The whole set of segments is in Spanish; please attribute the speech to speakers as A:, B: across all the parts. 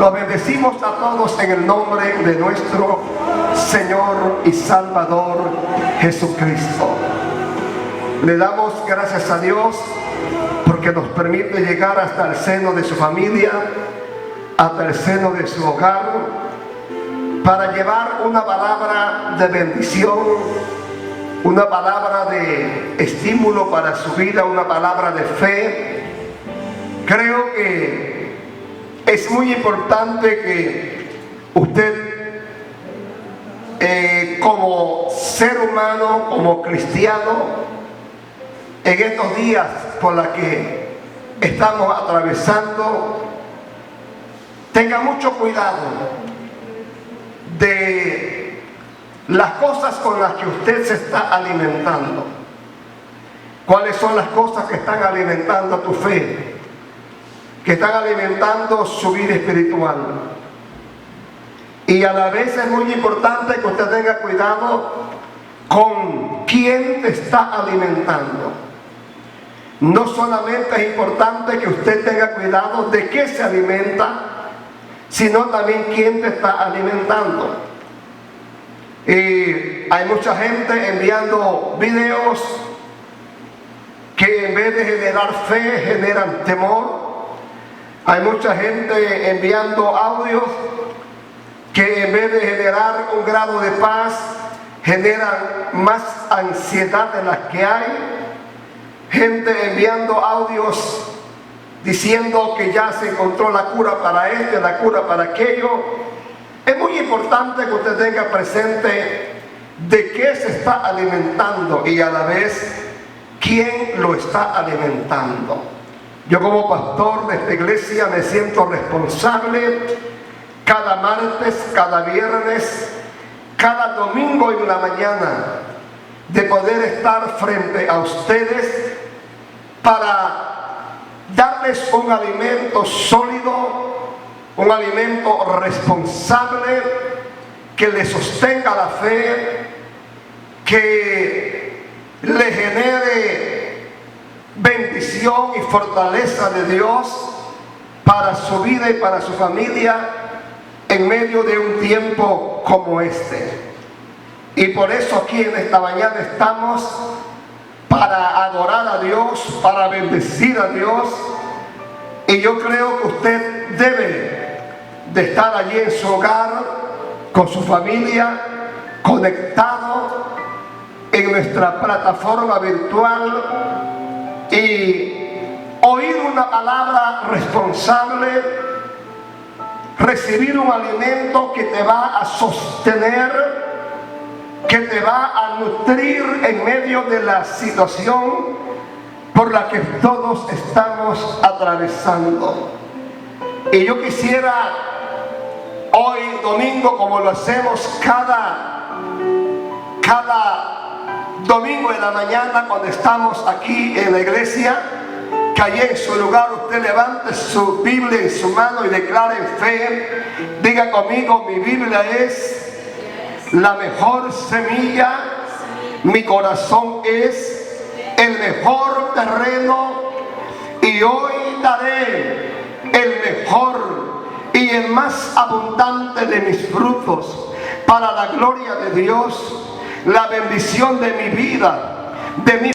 A: Los bendecimos a todos en el nombre de nuestro Señor y Salvador Jesucristo. Le damos gracias a Dios porque nos permite llegar hasta el seno de su familia, hasta el seno de su hogar, para llevar una palabra de bendición, una palabra de estímulo para su vida, una palabra de fe. Creo que es muy importante que usted, como ser humano, como cristiano, en estos días por los que estamos atravesando, tenga mucho cuidado de las cosas con las que usted se está alimentando. ¿Cuáles son las cosas que están alimentando tu fe? Que están alimentando su vida espiritual. Y a la vez es muy importante que usted tenga cuidado con quién te está alimentando. No solamente es importante que usted tenga cuidado de qué se alimenta, sino también quién te está alimentando. Y hay mucha gente enviando videos que en vez de generar fe, generan temor. Hay mucha gente enviando audios que en vez de generar un grado de paz, generan más ansiedad de las que hay. Gente enviando audios diciendo que ya se encontró la cura para esto, la cura para aquello. Es muy importante que usted tenga presente de qué se está alimentando y a la vez quién lo está alimentando. Yo como pastor de esta iglesia me siento responsable cada martes, cada viernes, cada domingo en la mañana de poder estar frente a ustedes para darles un alimento sólido, un alimento responsable que les sostenga la fe, que le genere bendición y fortaleza de Dios para su vida y para su familia en medio de un tiempo como este. Y por eso aquí en esta mañana estamos para adorar a Dios, para bendecir a Dios. Y yo creo que usted debe de estar allí en su hogar, con su familia, conectado en nuestra plataforma virtual y oír una palabra responsable, recibir un alimento que te va a sostener, que te va a nutrir en medio de la situación por la que todos estamos atravesando. Y yo quisiera hoy domingo, como lo hacemos cada domingo en la mañana cuando estamos aquí en la iglesia, que allí en su lugar usted levante su Biblia en su mano y declare en fe, diga conmigo: mi Biblia es la mejor semilla, mi corazón es el mejor terreno y hoy daré el mejor y el más abundante de mis frutos para la gloria de Dios, la bendición de mi vida, de mi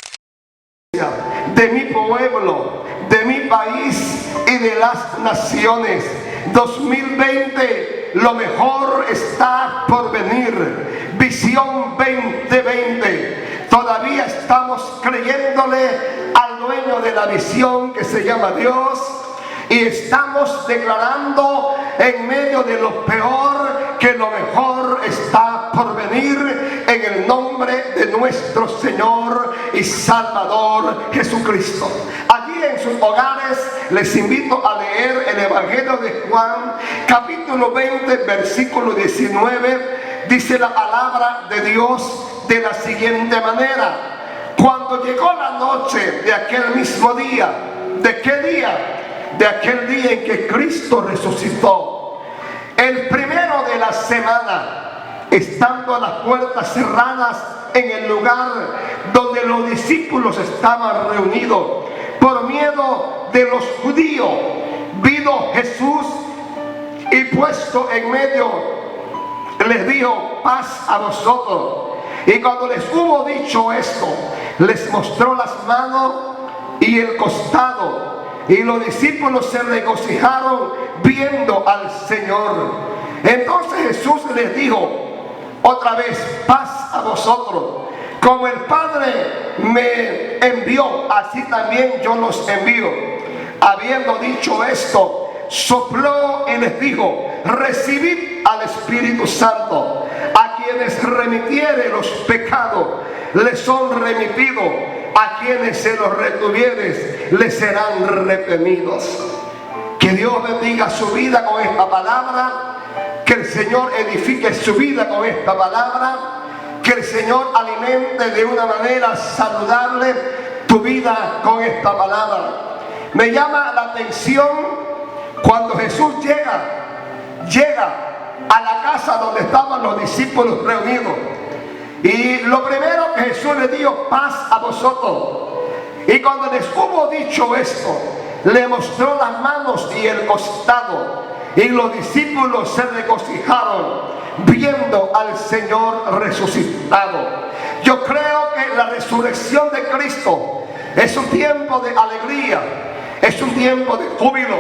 A: familia, de mi pueblo, de mi país y de las naciones. 2020, lo mejor está por venir. Visión 2020. Todavía estamos creyéndole al dueño de la visión, que se llama Dios, y estamos declarando en medio de lo peor que lo mejor está por venir en el nombre de nuestro Señor y Salvador Jesucristo. Allí en sus hogares les invito a leer el Evangelio de Juan, capítulo 20, versículo 19. Dice la palabra de Dios de la siguiente manera: cuando llegó la noche de aquel mismo día, ¿de qué día? De aquel día en que Cristo resucitó, el primero de la semana, estando las puertas cerradas en el lugar donde los discípulos estaban reunidos, por miedo de los judíos, vino Jesús y puesto en medio, les dijo: paz a vosotros. Y cuando les hubo dicho esto, les mostró las manos y el costado. Y los discípulos se regocijaron viendo al Señor. Entonces Jesús les dijo otra vez: paz a vosotros. Como el Padre me envió, así también yo los envío. Habiendo dicho esto, sopló y les dijo: recibid al Espíritu Santo. A quienes remitiere los pecados les son remitidos, a quienes se los retuvieres les serán retenidos. Que Dios bendiga su vida con esta palabra, que el Señor edifique su vida con esta palabra, que el Señor alimente de una manera saludable tu vida con esta palabra. Me llama la atención cuando Jesús llega a la casa donde estaban los discípulos reunidos. Y lo primero que Jesús le dijo: paz a vosotros. Y cuando les hubo dicho esto, le mostró las manos y el costado. Y los discípulos se regocijaron viendo al Señor resucitado. Yo creo que la resurrección de Cristo es un tiempo de alegría, es un tiempo de júbilo,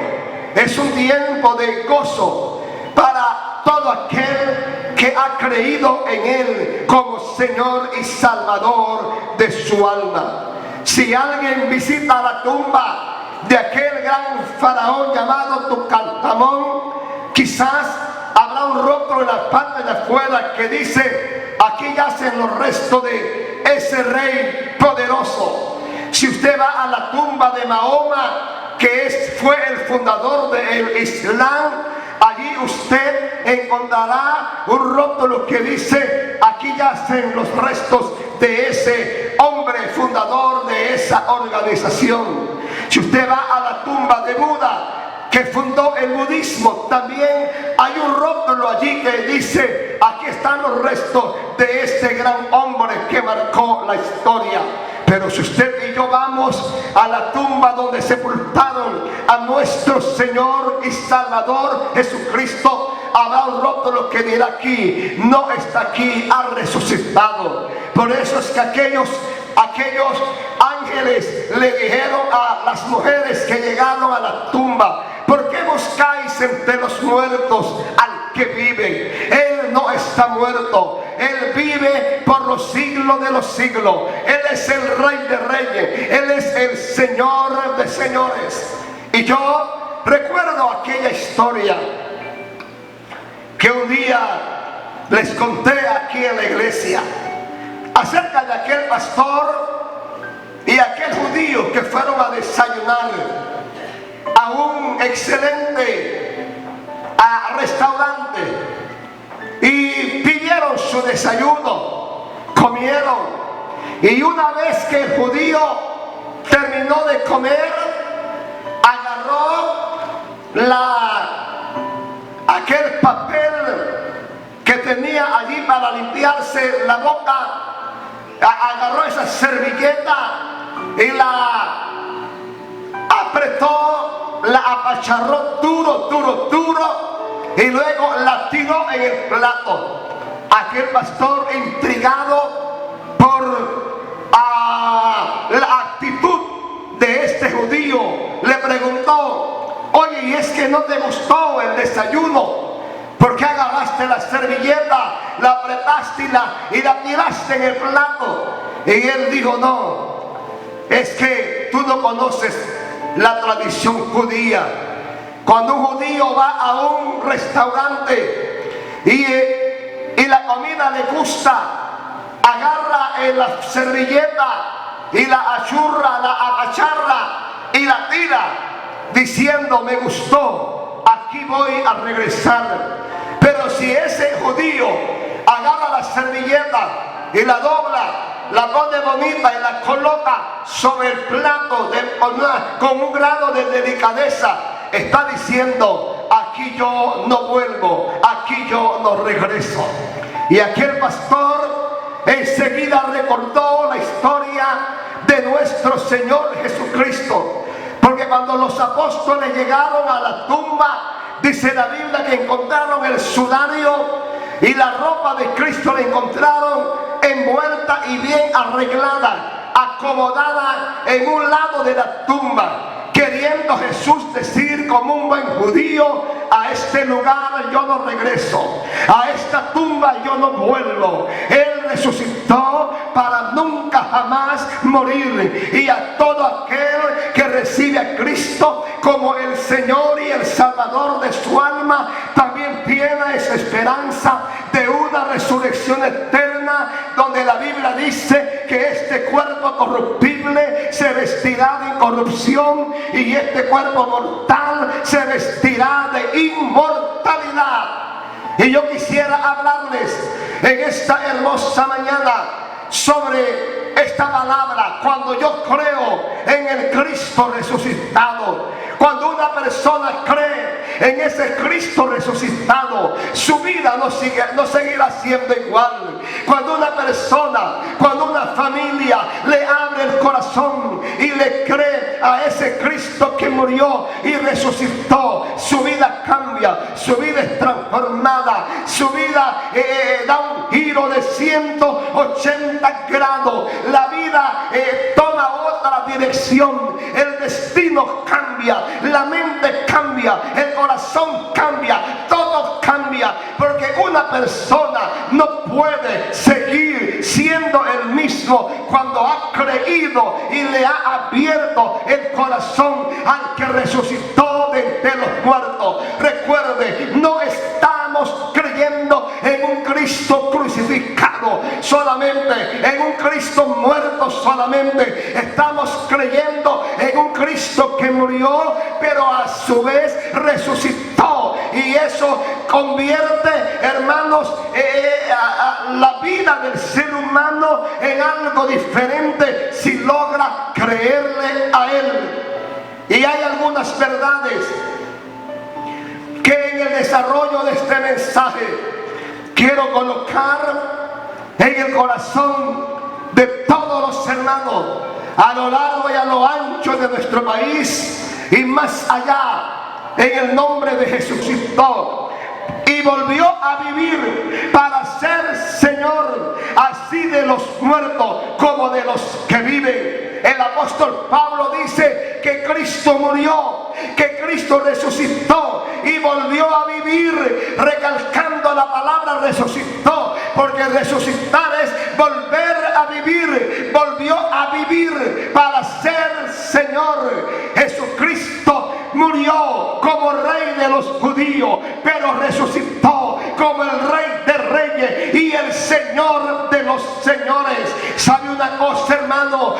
A: es un tiempo de gozo para todo aquel que ha creído en Él como Señor y Salvador de su alma. Si alguien visita la tumba de aquel gran faraón llamado Tutankamón, quizás habrá un rótulo en la parte de afuera que dice: aquí yacen los restos de ese rey poderoso. Si usted va a la tumba de Mahoma, que fue el fundador del Islam, allí usted encontrará un rótulo que dice: aquí yacen los restos de ese hombre fundador de esa organización. Si usted va a la tumba de Buda, que fundó el budismo, también hay un rótulo allí que dice: aquí están los restos de este gran hombre que marcó la historia. Pero si usted y yo vamos a la tumba donde sepultaron a nuestro Señor y Salvador Jesucristo, habrá un rótulo que dirá: aquí no está, aquí ha resucitado. Por eso es que aquellos ángeles le dijeron a las mujeres que llegaron a la tumba: ¿por qué buscáis entre los muertos al que vive? Él no está muerto, Él vive por los siglos de los siglos. Él es el Rey de Reyes, Él es el Señor de señores. Y yo recuerdo aquella historia que un día les conté aquí en la iglesia, acerca de aquel pastor y aquel judío que fueron a desayunar a un excelente restaurante y pidieron su desayuno, comieron, y una vez que el judío terminó de comer, agarró aquel papel que tenía allí para limpiarse la boca, agarró esa servilleta y la apretó, la apacharró duro y luego la tiró en el plato. Aquel pastor, intrigado por la actitud de este judío, le preguntó: oye, ¿y es que no te gustó el desayuno? ¿Por qué agarraste la servilleta, la apretaste y la tiraste en el plato? Y él dijo: no, es que tú no conoces la tradición judía. Cuando un judío va a un restaurante y la comida le gusta, agarra la servilleta y la achurra, la apacharra y la tira, diciendo: me gustó, aquí voy a regresar. Pero si ese judío agarra la servilleta y la dobla, la pone bonita y la coloca sobre el plato con un grado de delicadeza, está diciendo: aquí yo no vuelvo, aquí yo no regreso. Y aquel pastor enseguida recordó la historia de nuestro Señor Jesucristo, porque cuando los apóstoles llegaron a la tumba, dice la Biblia que encontraron el sudario y la ropa de Cristo, la encontraron envuelta y bien arreglada, acomodada en un lado de la tumba, queriendo Jesús decir como un buen judío: a este lugar yo no regreso, a esta tumba yo no vuelvo. Él resucitó para nunca jamás morir, y a todo aquel que recibe a Cristo como el Señor y el Salvador de su alma, también tiene esa esperanza de una resurrección eterna, donde la Biblia dice que este cuerpo corruptible se vestirá de incorrupción y este cuerpo mortal se vestirá de inmortalidad. Y yo quisiera hablarles en esta hermosa mañana sobre esta palabra: cuando yo creo en el Cristo resucitado. Cuando una persona cree en ese Cristo resucitado, su vida no seguirá siendo igual. Cuando una persona, cuando una familia le abre el corazón y le cree a ese Cristo que murió y resucitó, su vida cambia, su vida es transformada, su vida da un giro de 180 grados. La vida toma otra dirección, el destino cambia, la mente cambia, el corazón cambia, todo cambia, porque una persona no puede seguir siendo el mismo cuando ha creído y le ha abierto el corazón al que resucitó de entre los muertos. Recuerde, no estamos creyendo en un Cristo crucificado solamente, en un Cristo muerto solamente. Estamos creyendo en un Cristo que murió, pero a su vez resucitó, y eso convierte, hermanos, la vida del ser humano en algo diferente si logra creerle a Él. Y hay algunas verdades que en el desarrollo de este mensaje quiero colocar en el corazón de todos los hermanos a lo largo y a lo ancho de nuestro país y más allá, en el nombre de Jesucristo. Y volvió a vivir para ser Señor, así de los muertos como de los que viven. El apóstol Pablo dice que Cristo murió, que Cristo resucitó y volvió a vivir, recalcando la palabra resucitó, porque resucitar es volver a vivir. Volvió a vivir para ser Señor. Jesucristo murió como Rey de los judíos, pero resucitó como el Rey de reyes y el Señor de los señores. ¿Sabe una cosa, hermano?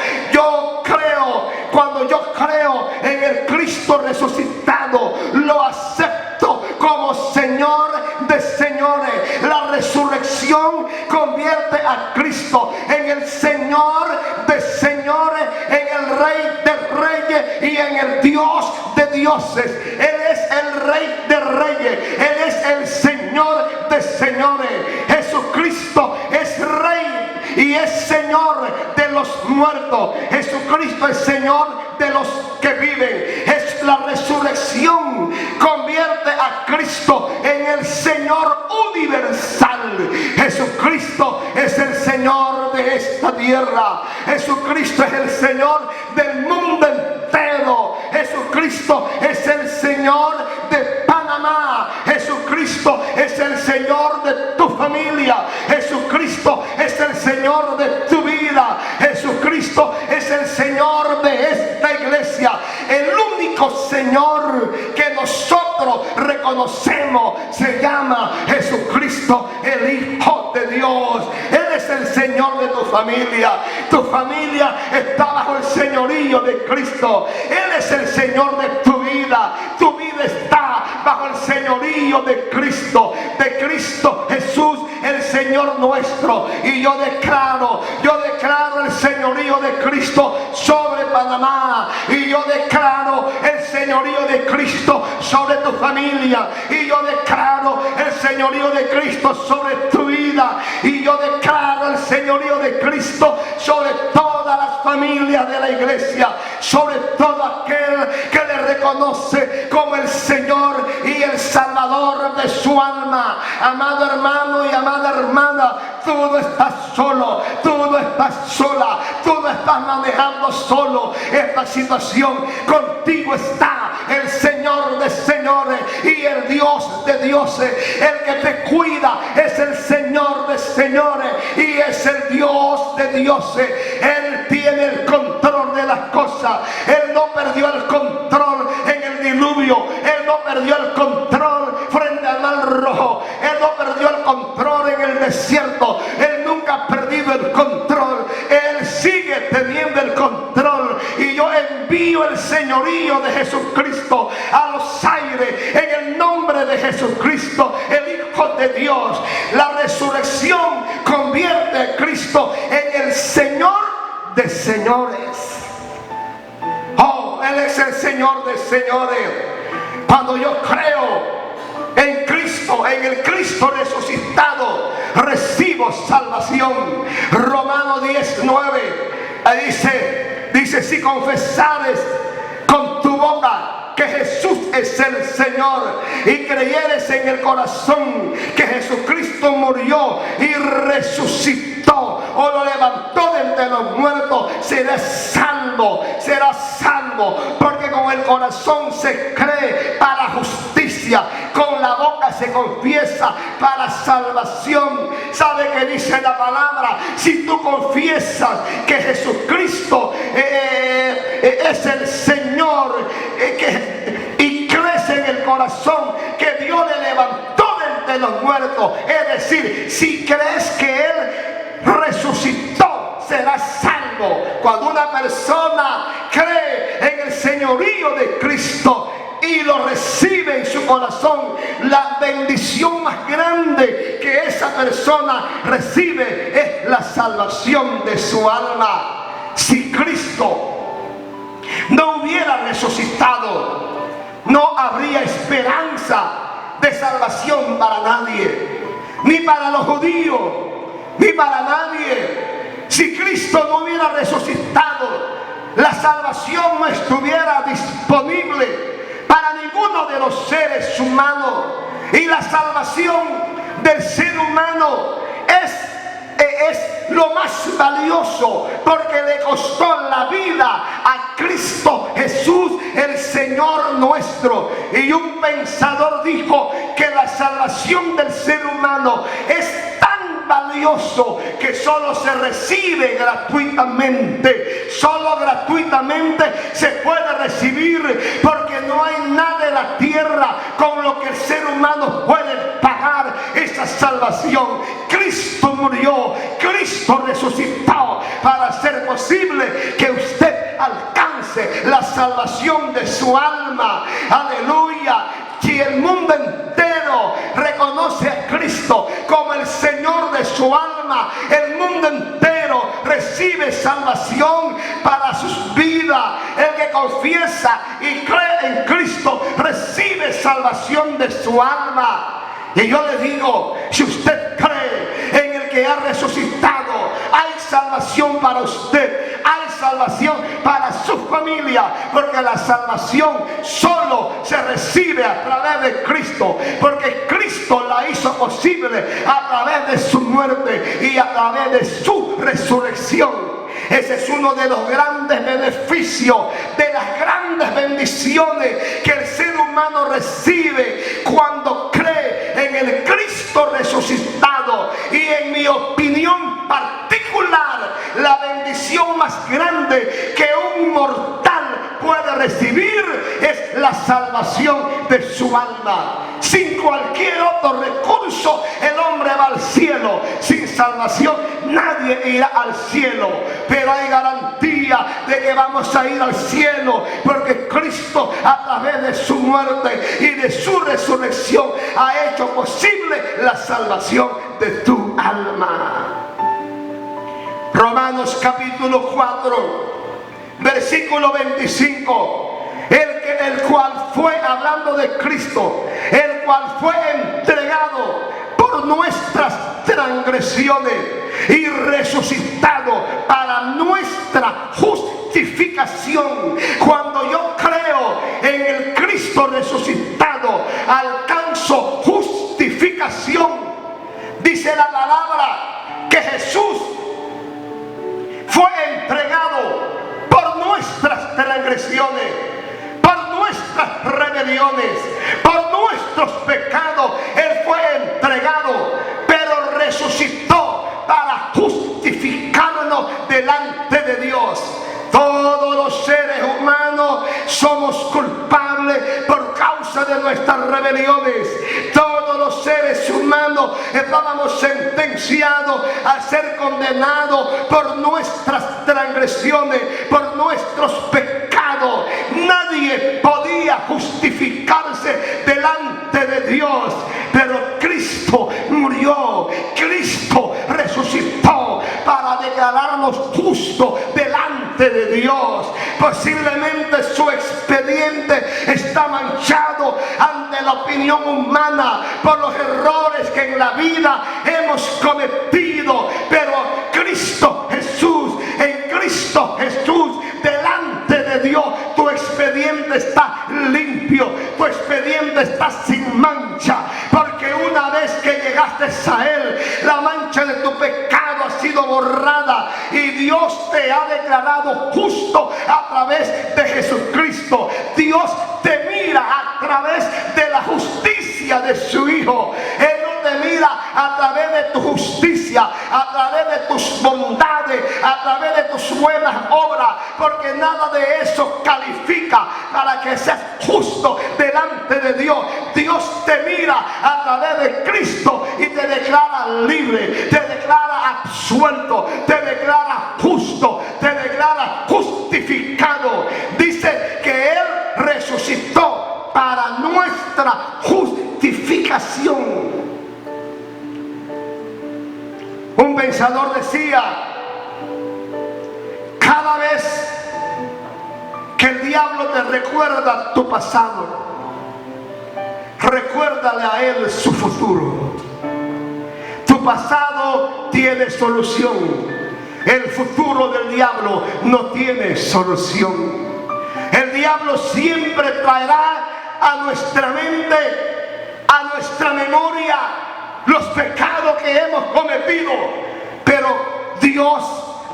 A: Cuando yo creo en el Cristo resucitado, lo acepto como Señor de señores. La resurrección convierte a Cristo en el Señor de señores, en el Rey de reyes y en el Dios de dioses. Él es el Rey de reyes, Él es el Señor de señores. Jesucristo es Rey y es Señor de los muertos. Jesucristo es Señor de los que viven. Es la resurrección convierte a Cristo en el Señor universal. Jesucristo es el Señor de esta tierra. Jesucristo es el Señor del mundo entero. Jesucristo es el Señor de Panamá. Jesucristo es el Señor de tu familia. Jesucristo es el Señor de tu vida. Jesucristo es el Señor de esta iglesia. El único Señor que nosotros reconocemos se llama Jesucristo, el Hijo de Dios. Él es el Señor de tu familia. Tu familia está bajo el señorío de Cristo. Él es el Señor de tu vida. Tu vida está bajo el señorío de Cristo Jesús, el Señor nuestro. Y yo declaro el señorío de Cristo sobre Panamá, y yo declaro el señorío de Cristo sobre tu familia, y yo declaro el señorío de Cristo sobre tu vida, y yo declaro el señorío de Cristo sobre todas las familias de la iglesia, sobre todo aquel que le reconoce como el Señor y el su alma. Amado hermano y amada hermana, tú no estás solo, tú no estás sola, tú no estás manejando solo esta situación. Contigo está el Señor de señores y el Dios de dioses. El que te cuida es el Señor de señores y es el Dios de dioses. Él tiene el control de las cosas. Él no perdió el control en el diluvio. Él no perdió el control frente al mar rojo. Él no perdió el control en el desierto. Él nunca ha perdido el control. Él sigue teniendo el control. Y yo envío el señorío de Jesucristo a los aires en el nombre de Jesucristo, el Hijo de Dios. La resurrección convierte a Cristo en el Señor de señores. Oh, Él es el Señor de señores. Cuando yo creo en Cristo, en el Cristo resucitado, recibo salvación. Romanos 10:9 dice: si confesares con tu boca que Jesús es el Señor y creyeres en el corazón que Jesucristo murió y resucitó o lo levantó de entre los muertos, serás salvo, porque con el corazón se cree para justicia, con la boca se confiesa para salvación. ¿Sabe qué dice la palabra? Si tú confiesas que Jesucristo es el Señor y crees en el corazón que Dios le levantó de entre los muertos, es decir, si crees que Él resucitó, serás salvo. Cuando una persona cree en el señorío de Cristo y lo recibe en su corazón, la bendición más grande que esa persona recibe es la salvación de su alma. Si Cristo no hubiera resucitado, no habría esperanza de salvación para nadie, ni para los judíos, ni para nadie. Si Cristo no hubiera resucitado, la salvación no estuviera disponible para ninguno de los seres humanos. Y la salvación del ser humano es lo más valioso, porque le costó la vida a Cristo Jesús, el Señor nuestro. Y un pensador dijo que la salvación del ser humano es tan valioso que solo se recibe gratuitamente. Solo gratuitamente se puede recibir, porque no hay nada en la tierra con lo que el ser humano puede pagar esa salvación. Cristo murió, Cristo resucitó para hacer posible que usted alcance la salvación de su alma. Aleluya. Si el mundo entero reconoce a Cristo como el Señor de su alma, el mundo entero recibe salvación para sus vidas. El que confiesa y cree en Cristo recibe salvación de su alma. Y yo le digo, si usted cree en el que ha resucitado, hay salvación para usted, hay salvación para su familia, porque la salvación solo se recibe a través de Cristo, porque Cristo la hizo posible a través de su muerte y a través de su resurrección. Ese es uno de los grandes beneficios, de las grandes bendiciones que el ser humano recibe cuando cree en el Cristo resucitado. Y en mi opinión particular, la bendición más grande que un mortal puede recibir es la salvación de su alma. Sin cualquier otro recurso el hombre va al cielo. Sin salvación nadie irá al cielo. Pero hay garantía de que vamos a ir al cielo, porque Cristo, a través de su muerte y de su resurrección, ha hecho posible la salvación de tu alma. Romanos capítulo 4, versículo 25. El cual fue, hablando de Cristo, el cual fue entregado por nuestras transgresiones y resucitado para nuestra justificación. Cuando yo creo en el Cristo resucitado, alcanzo justificación transgresiones, por nuestras rebeliones, por nuestros pecados. Él fue entregado, pero resucitó para justificarnos delante de Dios. Todos los seres humanos somos culpables por causa de nuestras rebeliones. Todos los seres humanos estábamos sentenciados a ser condenados por nuestras transgresiones, por nuestros pecados. Nadie podía justificarse delante de Dios, pero Cristo murió, Cristo resucitó para declararnos justos delante de Dios. Posiblemente su expediente está manchado ante la opinión humana por los errores que en la vida hemos cometido, pero Cristo Jesús, en Cristo Jesús, delante de Dios, tu expediente está limpio, tu expediente está sin mancha, porque una vez que llegaste a Él, la mancha de tu pecado ha sido borrada y Dios te ha declarado justo a través de Jesucristo. Dios te mira a través de la justicia de su Hijo. Él no te mira a través de tu justicia, a través de tus bondades, a través de tus buenas obras, porque nada de eso califica para que seas justo delante de Dios. Dios te mira a través de Cristo y te declara libre, te declara absuelto, te declara justo, te declara justificado. Dice que Él resucitó para nuestra justificación. Un pensador decía: cada vez que el diablo te recuerda tu pasado, recuérdale a él su futuro. Tu pasado tiene solución, el futuro del diablo no tiene solución. El diablo siempre traerá a nuestra mente, a nuestra memoria, los pecados que hemos cometido, pero Dios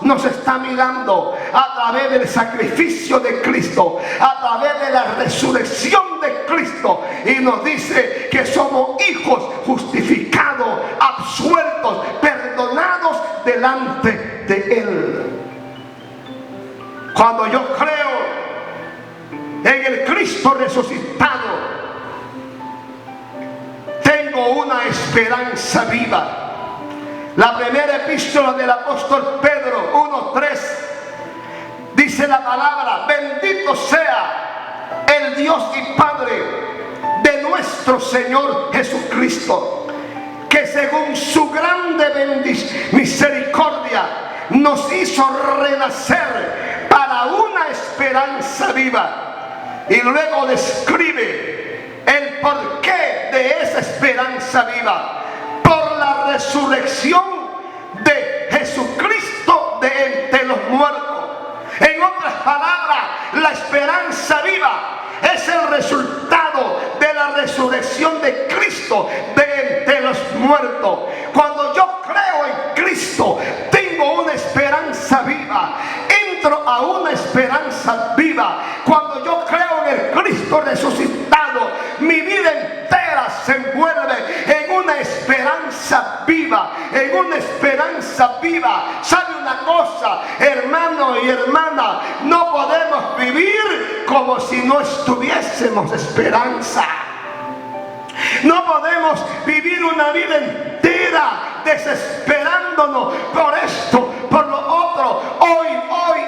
A: nos está mirando a través del sacrificio de Cristo, a través de la resurrección de Cristo, y nos dice que somos hijos justificados, absueltos, perdonados delante de Él. Cuando yo creo en el Cristo resucitado, tengo una esperanza viva. La primera epístola del apóstol Pedro 1:3 dice la palabra: bendito sea el Dios y Padre de nuestro Señor Jesucristo, que según su grande misericordia nos hizo renacer para una esperanza viva. Y luego describe el porqué de esa esperanza viva: por la resurrección de Jesucristo de entre los muertos. En otras palabras, la esperanza viva es el resultado de la resurrección de Cristo de entre los muertos. Cuando yo creo en Cristo, tengo una esperanza viva. Entro a una esperanza viva. Cuando yo creo en el Cristo resucitado, mi vida entera se envuelve en una esperanza viva, en una esperanza viva. ¿Sabe una cosa, hermano y hermana? No podemos vivir como si no tuviésemos esperanza. No podemos vivir una vida entera desesperándonos por esto, por lo otro. Hoy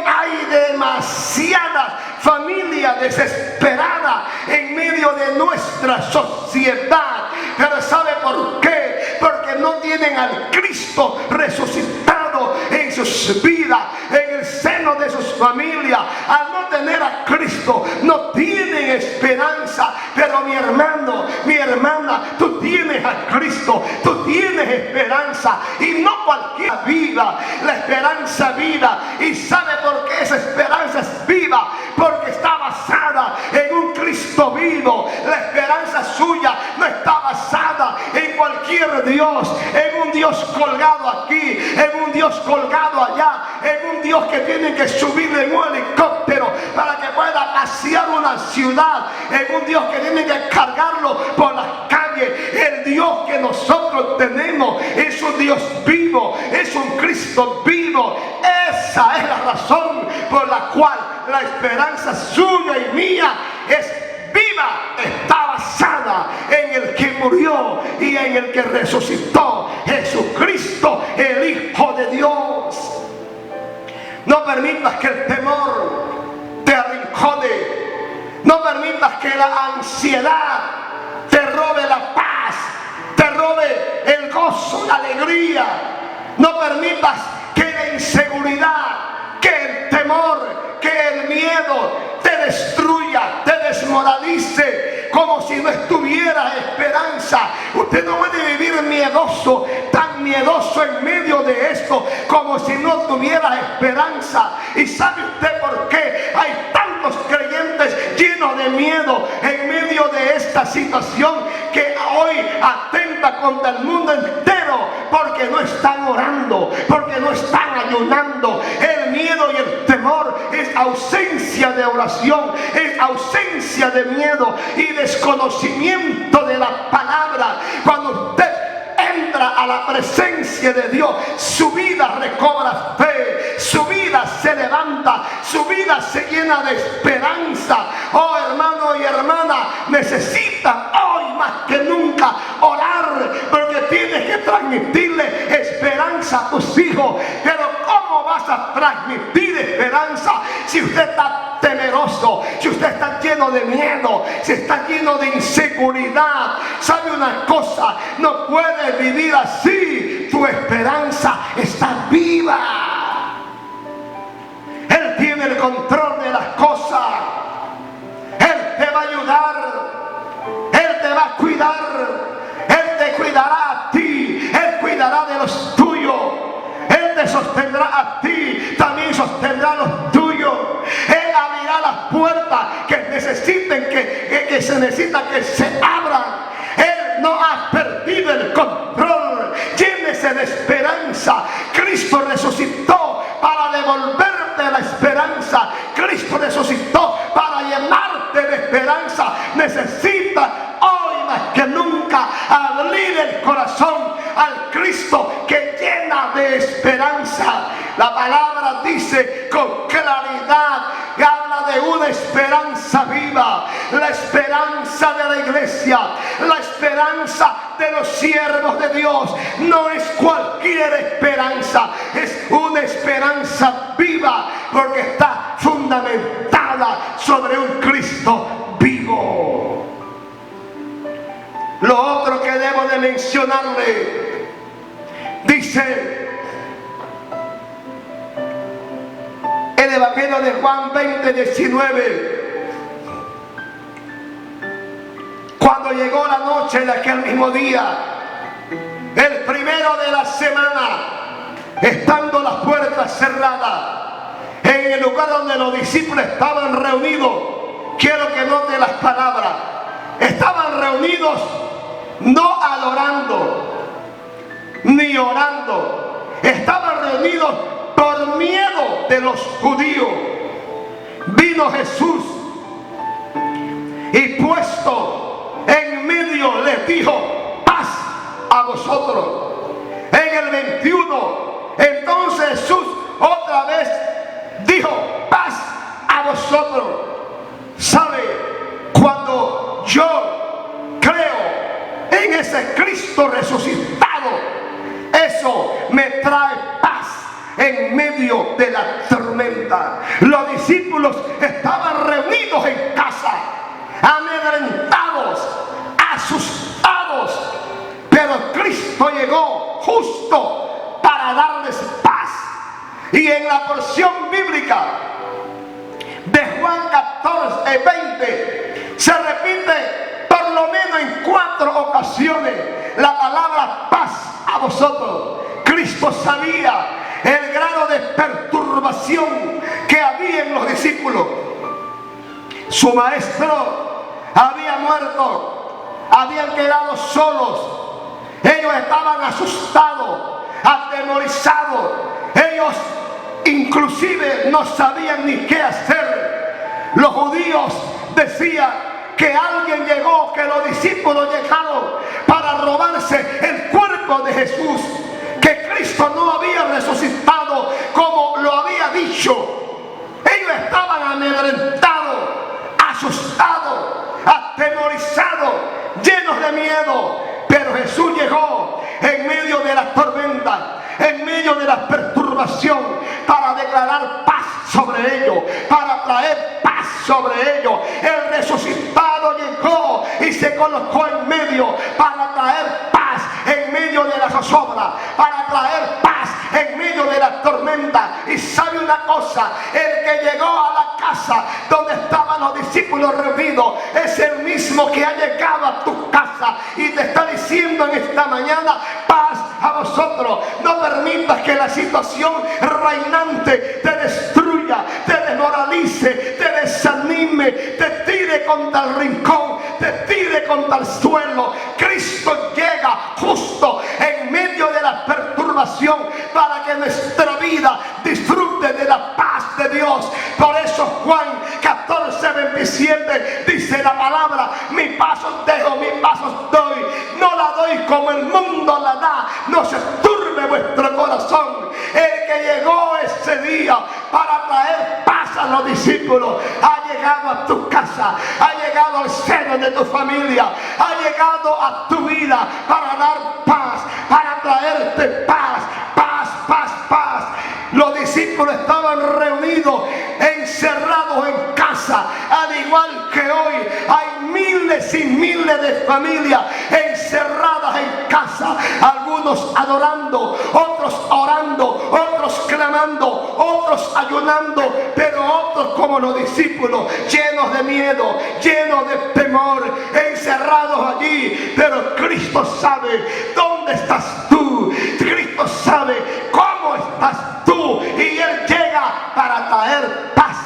A: hay demasiadas familias desesperadas en medio de nuestra sociedad. Pero ¿sabe por qué? Porque no tienen al Cristo resucitado en sus vidas, en el seno de sus familias. Al no tener a Cristo, no tienen esperanza. Pero mi hermano, mi hermana, tú tienes a Cristo, tú tienes esperanza, y no cualquier vida, la esperanza viva. ¿Y sabe por qué esa esperanza es viva? Porque está basada en un Cristo vivo. La esperanza suya no está basada en cualquier Dios, en un Dios colgado aquí, en un Dios colgado allá, en un Dios que tiene que subir en un helicóptero para que pueda pasar una ciudad, en un Dios que tiene que cargarlo por las calles. El Dios que nosotros tenemos es un Dios vivo, es un Cristo vivo. Esa es la razón por la cual la esperanza suya y mía es viva, está basada en el que murió y en el que resucitó, Jesucristo, el Hijo de Dios. No permitas que el temor te arrincone. No permitas que la ansiedad te robe la paz, te robe el gozo, la alegría. No permitas que la inseguridad, que el temor, que el miedo te destruya, te desmoralice, como si no estuviera esperanza. Usted no puede vivir miedoso, tan miedoso en medio de esto, como si no tuviera esperanza. ¿Y sabe usted por qué hay tantos creyentes llenos de miedo en medio de esta situación que hoy atenta contra el mundo entero? Porque no están orando, porque no están ayunando. El miedo y el temor es ausencia de oración, es ausencia de miedo y desconocimiento de la palabra. Cuando usted entra a la presencia de Dios, su vida recobra fe, su vida se levanta, su vida se llena de esperanza. Oh, hermano y hermana, necesita hoy más que nunca orar, porque tienes que transmitirle esperanza a tus hijos. Pero ¿cómo vas a transmitir esperanza si usted está temeroso, si usted está lleno de miedo, si está lleno de inseguridad? ¿Sabe una cosa? No puedes vivir así. Tu esperanza está viva. Él tiene el control de las cosas. Él te va a ayudar. Él te va a cuidar. Él te cuidará a ti. Él cuidará de los tuyos. Él te sostendrá a ti. También sostendrá a los tuyos. Él abrirá las puertas que necesiten, que se necesita que se abran. Él no ha perdido el control. Llénese de esperanza. Cristo resucitó para devolverte la esperanza. Cristo resucitó para llenarte de esperanza. Necesita hoy más que nunca abrir el corazón al Cristo que llena de esperanza. La palabra dice con claridad, habla de una esperanza viva, la esperanza de la iglesia, la esperanza de los siervos de Dios. No es cualquier esperanza, es una esperanza viva, porque está fundamentada sobre un Cristo vivo. Lo otro que debo de mencionarle, dice el Evangelio de Juan 20:19, cuando llegó la noche de aquel mismo día, el primero de la semana, estando las puertas cerradas, en el lugar donde los discípulos estaban reunidos, quiero que note las palabras, estaban reunidos no adorando ni orando, estaban reunidos por miedo de los judíos. Vino Jesús y puesto en medio les dijo: paz a vosotros. En el 21, entonces Jesús otra vez dijo: paz a vosotros. ¿Sabe? Cuando yo creo en ese Cristo resucitado, eso me trae paz en medio de la tormenta. Los discípulos estaban reunidos en casa, amedrentados, asustados, pero Cristo llegó justo para darles paz. Y en la porción bíblica de Juan 14:20 se repite por lo menos en 4 ocasiones la palabra paz a vosotros. Cristo sabía el grado de perturbación que había en los discípulos. Su maestro había muerto, habían quedado solos. Ellos estaban asustados, atemorizados. Ellos inclusive no sabían ni qué hacer. Los judíos decía que alguien llegó, que los discípulos llegaron para robarse el cuerpo de Jesús, que Cristo no había resucitado como lo había dicho. Ellos estaban amedrentados, asustados, atemorizados, llenos de miedo. Pero Jesús llegó en medio de la tormenta, en medio de la perturbación, para declarar paz sobre ellos, para traer paz sobre ellos. El resucitado llegó y se colocó en medio para traer paz en medio de la zozobra, para traer paz en medio de la tormenta. Y sabe una cosa, el que llegó a la casa donde estaban los discípulos reunidos es el mismo que ha llegado a tu casa y te está diciendo en esta mañana: paz a vosotros. No permitas que la situación reinante te destruya, te desmoralice, te desanime, te tire contra el rincón, te tire contra el suelo. Cristo llega justo en medio de la perturbación para que nuestra vida disfrute de la paz de Dios. Por eso Juan 14:27 dice la palabra: mi paz os dejo, mi paz os doy, no la doy como el mundo la da, no se turbe vuestro corazón. El que llegó ese día para traer paz a los discípulos ha llegado a tu casa, ha llegado al seno de tu familia, ha llegado a tu vida para dar paz, para traerte paz, paz, paz, paz. Los discípulos estaban reunidos, encerrados en casa, al igual que hoy hay miles y miles de familias encerradas en casa, algunos adorando, otros orando, otros clamando, otros ayunando, pero otros como los discípulos, llenos de miedo, llenos de temor, encerrados allí. Pero Cristo sabe dónde estás tú, Cristo sabe cómo estás tú, y Él llega para traer paz.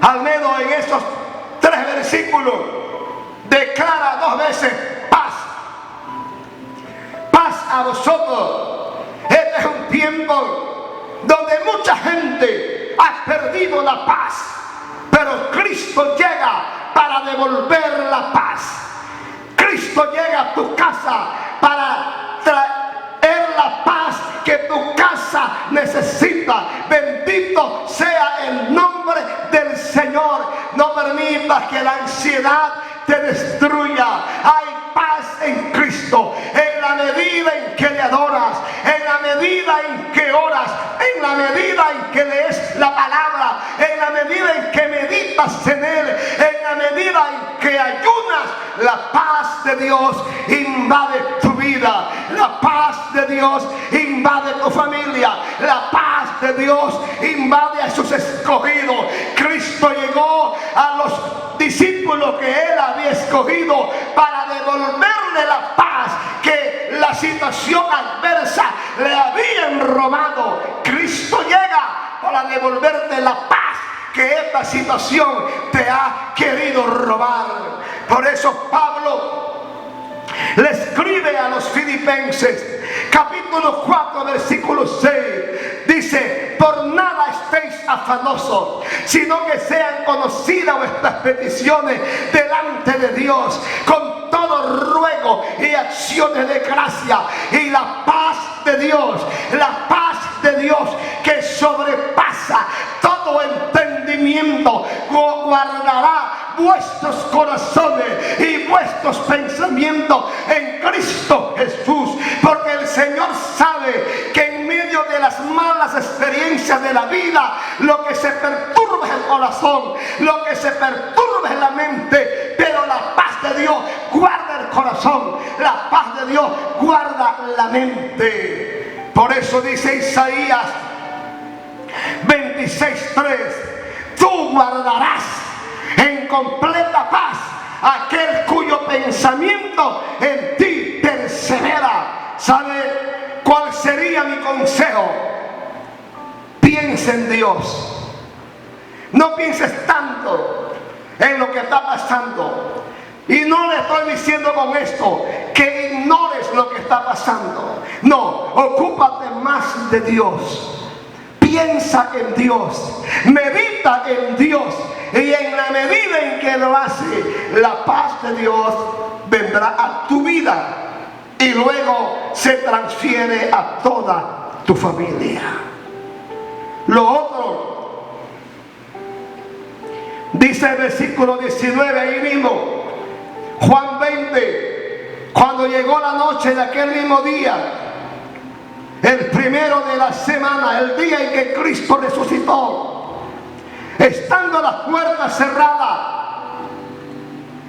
A: Al menos en esos 3 versículos declara 2 veces paz. Paz a vosotros. Este es un tiempo donde mucha gente ha perdido la paz, pero Cristo llega para devolver la paz. Cristo llega a tu casa para traer la paz que tu casa necesita. Bendito sea el nombre del Señor. No permitas que la ansiedad te destruya. Hay paz en Cristo, en la medida en que le adoras, en la medida en que oras, en la medida en que lees la palabra, en la medida en que meditas en Él, en la medida en que ayunas. La paz de Dios invade tu vida, la paz de Dios invade tu familia, la paz de Dios invade a sus escogidos. Cristo llegó a los discípulos que Él había escogido para devolverle la paz que la situación adversa le habían robado. Cristo llega para devolverte la paz que esta situación te ha querido robar. Por eso Pablo le escribe a los Filipenses, capítulo 4, versículo 6, dice: por nada estéis afanosos, sino que sean conocidas vuestras peticiones delante de Dios, con todo ruego y acciones de gracia, y la paz de Dios, la paz de Dios que sobrepasa todo entendimiento, guardará vuestros corazones y vuestros pensamientos en Cristo Jesús. Porque el Señor sabe que en medio de las malas experiencias de la vida, lo que se perturba es el corazón, lo que se perturba es la mente, pero la paz de Dios guarda el corazón, la paz de Dios guarda la mente. Por eso dice Isaías 26:3: tú guardarás en completa paz aquel cuyo pensamiento en ti persevera. ¿Sabe cuál sería mi consejo? Piensa en Dios. No pienses tanto en lo que está pasando. Y no le estoy diciendo con esto que ignores lo que está pasando. No, ocúpate más de Dios. Piensa en Dios, medita en Dios y en medida en que lo hace, la paz de Dios vendrá a tu vida y luego se transfiere a toda tu familia. Lo otro, dice el versículo 19 ahí mismo, Juan 20, cuando llegó la noche de aquel mismo día, el primero de la semana, el día en que Cristo resucitó, estando las puertas cerradas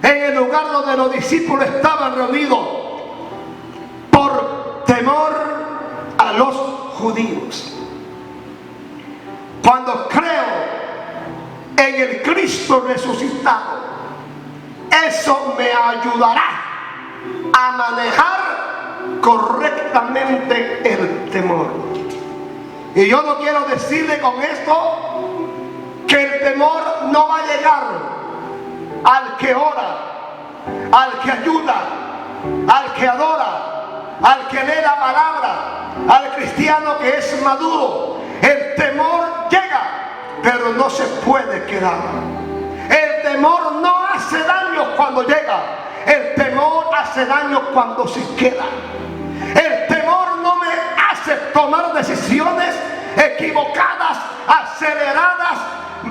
A: en el lugar donde los discípulos estaban reunidos por temor a los judíos. Cuando creo en el Cristo resucitado, eso me ayudará a manejar correctamente el temor. Y yo no quiero decirle con esto que el temor no va a llegar al que ora, al que ayuda, al que adora, al que lee la palabra, al cristiano que es maduro. El temor llega, pero no se puede quedar. El temor no hace daño cuando llega. El temor hace daño cuando se queda. El temor no me hace tomar decisiones equivocadas, aceleradas,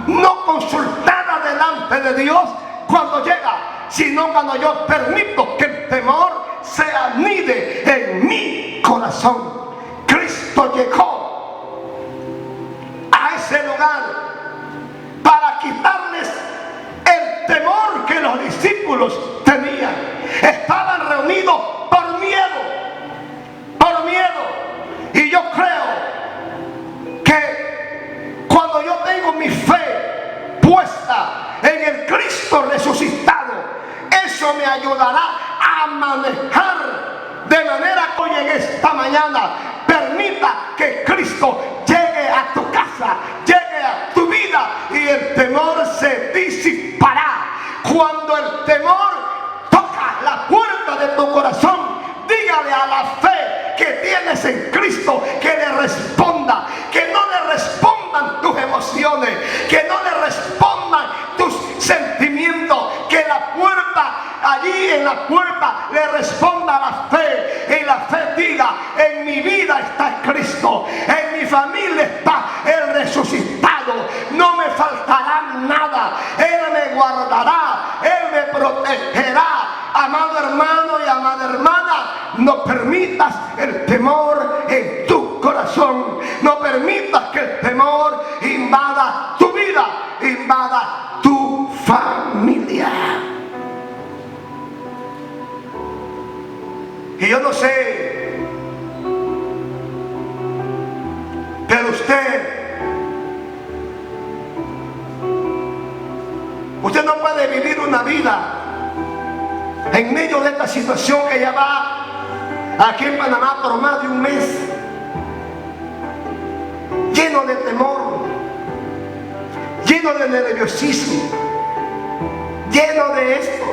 A: no consultadas delante de Dios cuando llega, sino cuando yo permito que el temor se anide en mi corazón. Cristo llegó a ese lugar para quitarles el temor que los discípulos tenían. Estaban reunidos por miedo, y yo creo que cuando yo tengo mi fe puesta en el Cristo resucitado, eso me ayudará a manejar de manera que hoy en esta mañana permita que Cristo llegue a tu casa, llegue a tu vida, y el temor se disipará. Cuando el temor toca la puerta de tu corazón, dígale a la fe que tienes en Cristo que le responda, que no le respondan tus emociones, que no le respondan tus sentimientos, que la puerta, allí en la puerta le responda la fe, y la fe diga: en mi vida está Cristo, en mi familia está el resucitado, no me faltará nada, Él me guardará, Él me protegerá. Amado hermano y amada hermana, no permitas el temor en tu corazón, no permitas que el temor invada tu vida, invada tu familia. Y yo no sé, pero usted no puede vivir una vida en medio de esta situación que ya va aquí en Panamá por más de un mes, lleno de temor, lleno de nerviosismo, lleno de esto.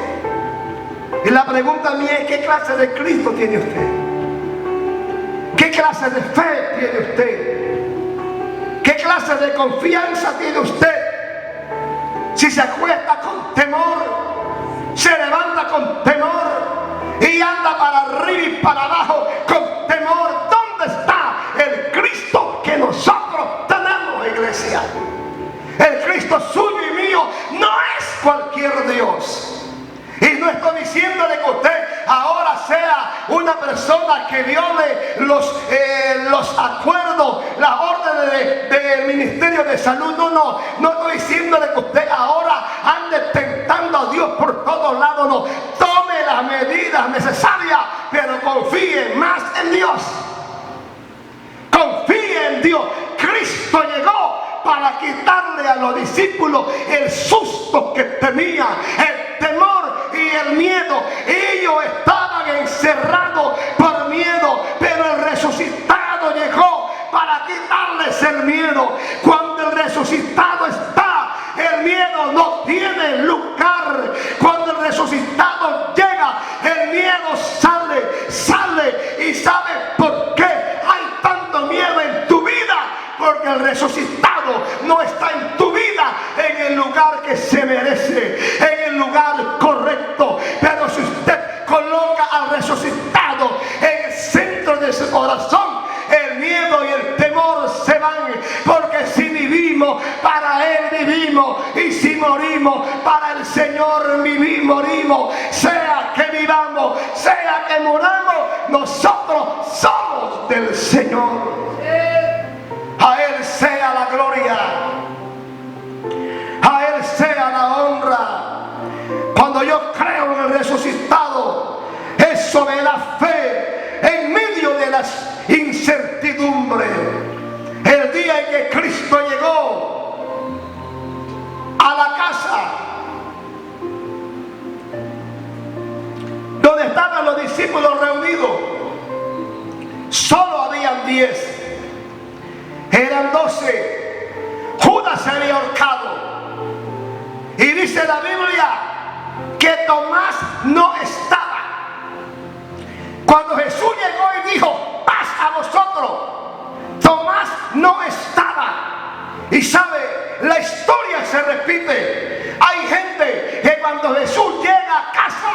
A: Y la pregunta mía es: ¿qué clase de Cristo tiene usted? ¿Qué clase de fe tiene usted? ¿Qué clase de confianza tiene usted? Si se acuesta con temor, se levanta con temor y anda para arriba y para abajo con temor, ¿dónde está el Cristo que nosotros tenemos, iglesia? El Cristo suyo y mío no es cualquier Dios. Y no estoy diciéndole que usted ahora sea una persona que viole los acuerdos, las órdenes del Ministerio de Salud. No estoy diciéndole que usted ahora ande tentando a Dios por todos lados. No, tome las medidas necesarias, pero confíe más en Dios. Confíe en Dios. Cristo llegó para quitarle a los discípulos el susto que tenían, el temor y el miedo. Ellos estaban encerrados por miedo, pero el resucitado llegó para quitarles el miedo. Cuando el resucitado está, el miedo no tiene lugar. Cuando el resucitado llega, el miedo sale. ¿Y sabe por qué hay tanto miedo en tu vida? porque el resucitado no está en tu vida en el lugar que se merece. para el Señor morimos, sea que vivamos, sea que muramos, nosotros somos del Señor. A Él sea la gloria, a Él sea la honra. Cuando yo creo en el resucitado, eso me da fe en medio de las incertidumbres. El día en que Cristo llegó a la casa donde estaban los discípulos reunidos, solo habían 10. Eran 12. Judas se había ahorcado. Y dice la Biblia que Tomás no estaba. Cuando Jesús llegó y dijo, paz a vosotros, Tomás no estaba. Y sabe, la historia se repite. Hay gente que cuando Jesús llega a casa,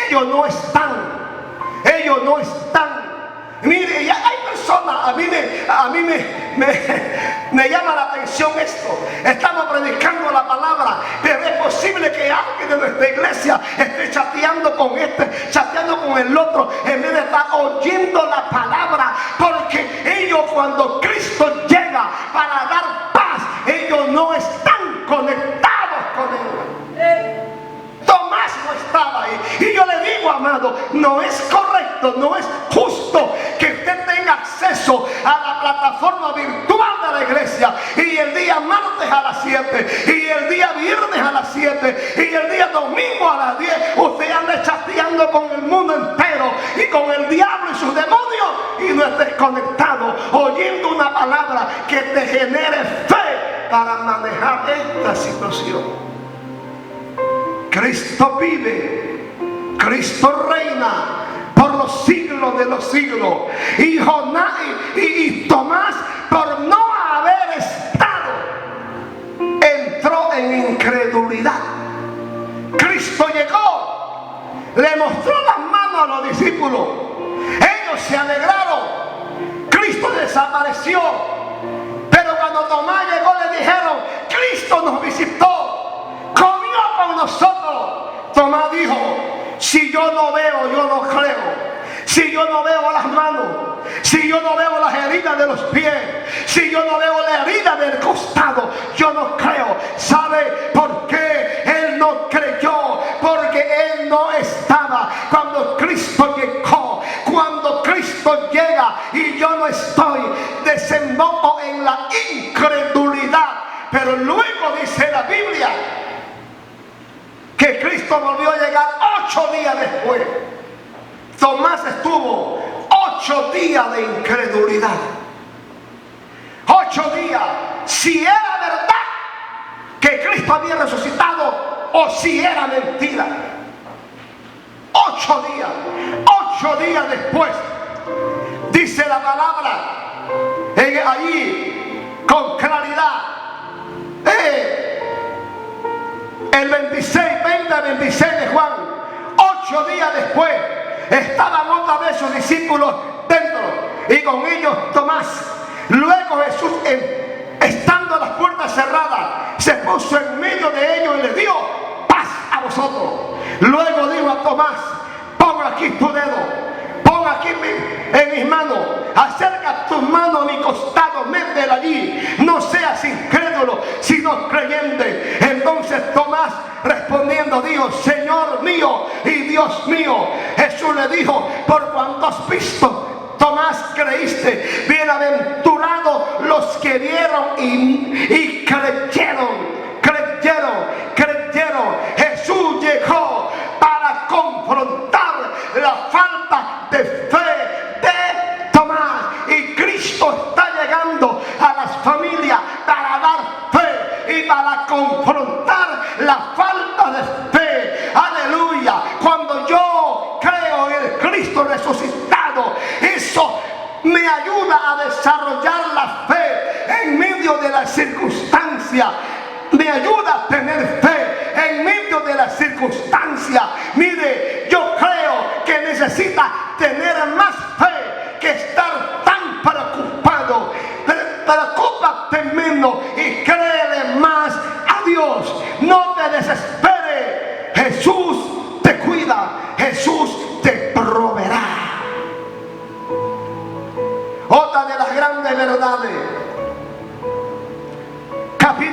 A: ellos no están. Ellos no están. Mire, ya hay personas, a mí me llama la atención esto. Estamos predicando la palabra, pero es posible que alguien de nuestra iglesia esté chateando con este, chateando con el otro, en vez de estar oyendo la palabra, porque ellos, cuando Cristo llega para dar paz, ellos no están conectados con Él. Tomás no estaba ahí. Y yo le digo, amado, no es correcto, no es justo que usted tenga acceso a la plataforma virtual de la iglesia y el día martes a las 7 y el día viernes a las 7 y el día domingo a las 10 usted anda chateando con el mundo entero y con el diablo y sus demonios y no estés conectado oyendo una palabra que te genere fe para manejar esta situación. Cristo vive, Cristo reina por los siglos de los siglos. Y Jonás y Tomás, por no haber estado, entró en incredulidad. Cristo llegó, le mostró las manos a los discípulos. Ellos se alegraron. Cristo desapareció. Pero cuando Tomás llegó le dijeron, Cristo nos visitó, comió con nosotros. Tomás dijo, si yo no veo, yo no creo. Si yo no veo las manos, si yo no veo las heridas de los pies, si yo no veo la herida del costado, yo no creo. ¿Sabe por qué él no creyó? Porque él no estaba cuando Cristo llegó. Cuando Cristo llega y yo no estoy, desemboco en la incredulidad. Pero luego dice la Biblia que Cristo volvió a llegar 8 días después. Tomás estuvo 8 días de incredulidad. 8 días. Si era verdad que Cristo había resucitado o si era mentira. 8 días. 8 días después. Dice la palabra allí con claridad. El 20-26 de Juan, 8 días después, estaban otra vez sus discípulos dentro y con ellos Tomás. Luego Jesús, estando las puertas cerradas, se puso en medio de ellos y les dio paz a vosotros. Luego dijo a Tomás, pon aquí tu dedo, pon aquí en mis manos, acerca tus manos a mi costado, métela allí, no seas incrédulo, sino creyente. Entonces Tomás respondiendo dijo, Señor mío y Dios mío. Jesús le dijo, por cuanto has visto, Tomás, creíste. Bienaventurados los que vieron y creyeron. Jesús llegó para confrontar la falta de fe de Tomás. Y Cristo está llegando a las familias para dar fe y para confrontar la falta de fe. Aleluya. Cuando yo creo en el Cristo resucitado, eso me ayuda a desarrollar la fe en medio de las circunstancias. Me ayuda a tener fe en medio de las circunstancias. Mire, yo creo que necesita tener más fe que estar tan preocupado. Preocúpate menos y créele más a Dios. No te desesperes.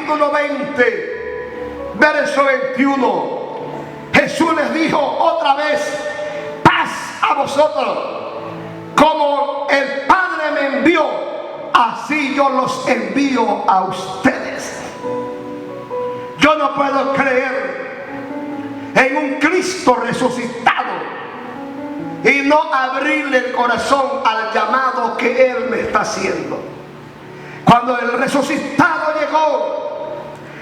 A: capítulo 20, verso 21, Jesús les dijo otra vez: paz a vosotros. Como el Padre me envió, así yo los envío a ustedes. Yo no puedo creer en un Cristo resucitado y no abrirle el corazón al llamado que Él me está haciendo. Cuando el resucitado llegó,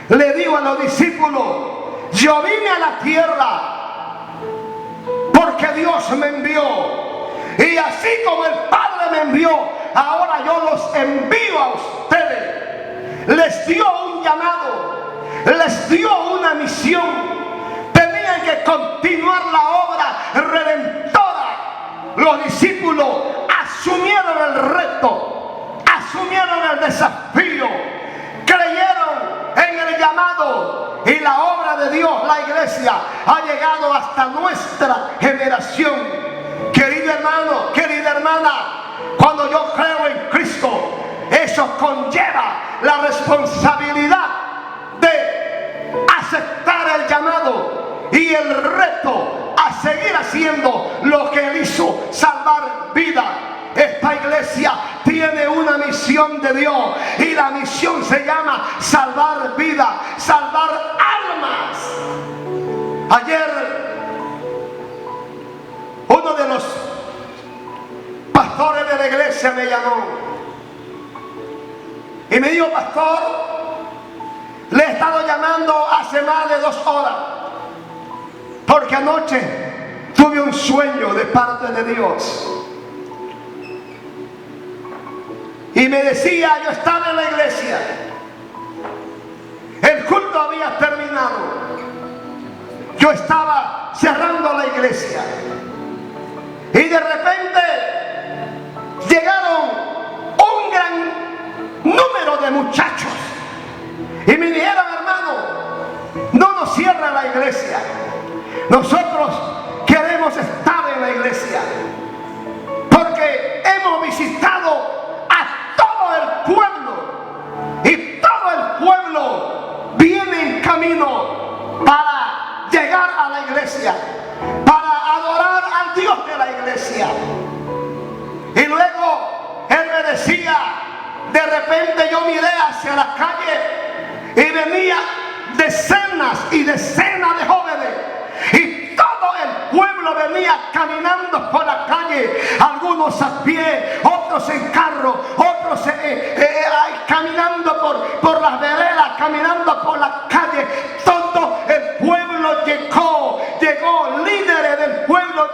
A: le dijo a los discípulos: yo vine a la tierra porque Dios me envió, y así como el Padre me envió, ahora yo los envío a ustedes. Les dio un llamado, les dio una misión. Tenían que continuar la obra redentora. Los discípulos asumieron el reto, asumieron el desafío, creyeron en el llamado, y la obra de Dios, la iglesia, ha llegado hasta nuestra generación. Querido hermano, querida hermana, cuando yo creo en Cristo, eso conlleva la responsabilidad de aceptar el llamado y el reto a seguir haciendo lo que Él hizo: salvar vida. Esta iglesia tiene una misión de Dios, y la misión se llama salvar vida, salvar almas. Ayer uno de los pastores de la iglesia me llamó y me dijo: pastor, le he estado llamando hace más de 2 horas porque anoche tuve un sueño de parte de Dios. Y me decía, yo estaba en la iglesia, el culto había terminado, yo estaba cerrando la iglesia, y de repente llegaron un gran número de muchachos y me dijeron: hermano, no nos cierra la iglesia, nosotros queremos estar en la iglesia porque hemos visitado el pueblo, y todo el pueblo viene en camino para llegar a la iglesia, para adorar al Dios de la iglesia. Y luego él me decía: de repente yo miré hacia la calle y venía decenas y decenas de jóvenes, y todo el pueblo venía caminando por la calle, algunos a pie, otros en carro, otros caminando por las veredas, caminando por la calle. Todo el pueblo llegó, líderes del pueblo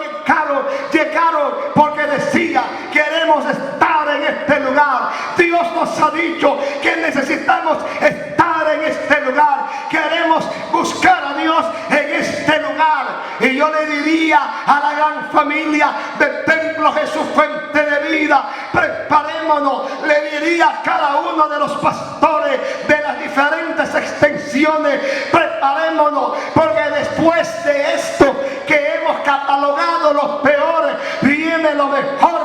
A: llegaron porque decía: queremos estar en este lugar. Dios nos ha dicho que necesitamos estar en este lugar, queremos buscar a Dios en este lugar. Y yo le diría a la gran familia del Templo Jesús Fuente de Vida: preparémonos. Le diría a cada uno de los pastores de las diferentes extensiones: preparémonos, porque después de esto que hemos catalogado los peores, viene lo mejor.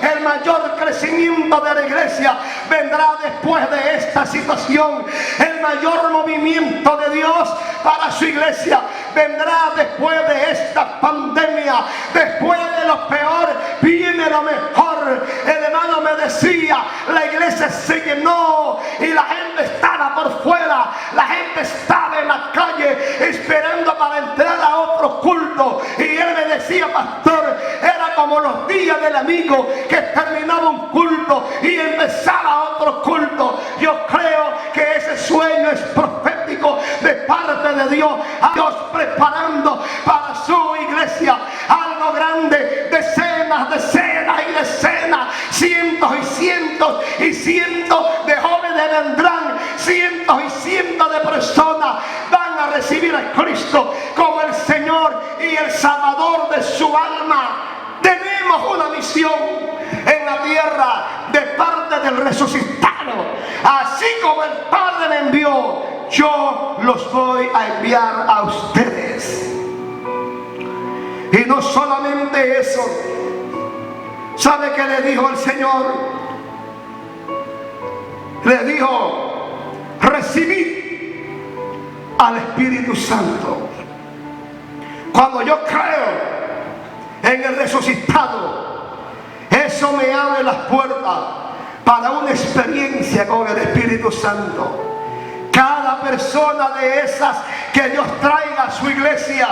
A: El mayor crecimiento de la iglesia vendrá después de esta situación. El mayor movimiento de Dios para su iglesia vendrá después de esta pandemia. Después de lo peor viene lo mejor. El hermano me decía: la iglesia se llenó y la gente estaba por fuera, la gente estaba en la calle esperando para entrar a otro culto. Y él me decía: pastor, era como los días del amigo, que terminaba un culto y empezaba otro culto. Yo creo que ese sueño es profético de parte de Dios, a Dios preparando para su iglesia algo grande. Decenas y decenas, cientos y cientos y cientos de jóvenes vendrán, cientos y cientos de personas van a recibir a Cristo como el Señor y el Salvador de su alma. Tenemos una misión en la tierra de parte del resucitado. Así como el Padre me envió, yo los voy a enviar a ustedes. Y no solamente eso, ¿sabe qué le dijo el Señor? Le dijo: recibid al Espíritu Santo. Cuando yo creo en el resucitado, eso me abre las puertas para una experiencia con el Espíritu Santo. Cada persona de esas que Dios traiga a su iglesia,